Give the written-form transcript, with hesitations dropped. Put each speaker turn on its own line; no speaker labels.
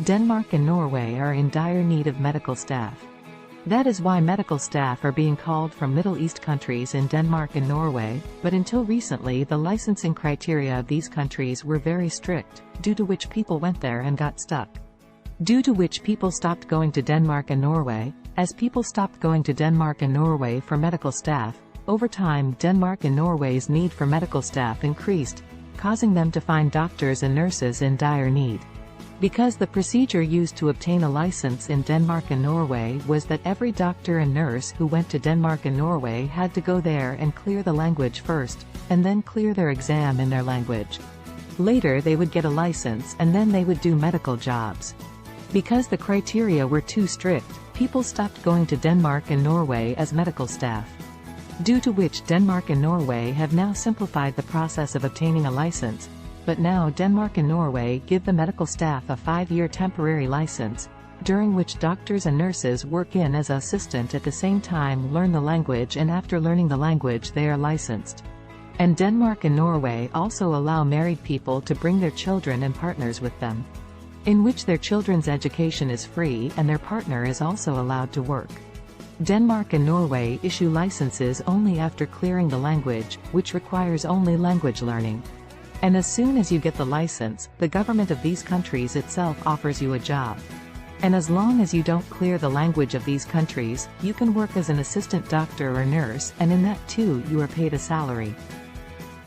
Denmark and Norway are in dire need of medical staff. That is why medical staff are being called from Middle East countries in Denmark and Norway, but until recently the licensing criteria of these countries were very strict, due to which people went there and got stuck. Due to which people stopped going to Denmark and Norway. As people stopped going to Denmark and Norway for medical staff, over time Denmark and Norway's need for medical staff increased, causing them to find doctors and nurses in dire need. Because the procedure used to obtain a license in Denmark and Norway was that every doctor and nurse who went to Denmark and Norway had to go there and clear the language first, and then clear their exam in their language. Later they would get a license and then they would do medical jobs. Because the criteria were too strict, people stopped going to Denmark and Norway as medical staff. Due to which Denmark and Norway have now simplified the process of obtaining a license, but now Denmark and Norway give the medical staff a 5-year temporary license, during which doctors and nurses work in as an assistant at the same time learn the language, and after learning the language they are licensed. And Denmark and Norway also allow married people to bring their children and partners with them, in which their children's education is free and their partner is also allowed to work. Denmark and Norway issue licenses only after clearing the language, which requires only language learning. And as soon as you get the license, the government of these countries itself offers you a job. And as long as you don't clear the language of these countries, you can work as an assistant doctor or nurse, and in that too you are paid a salary.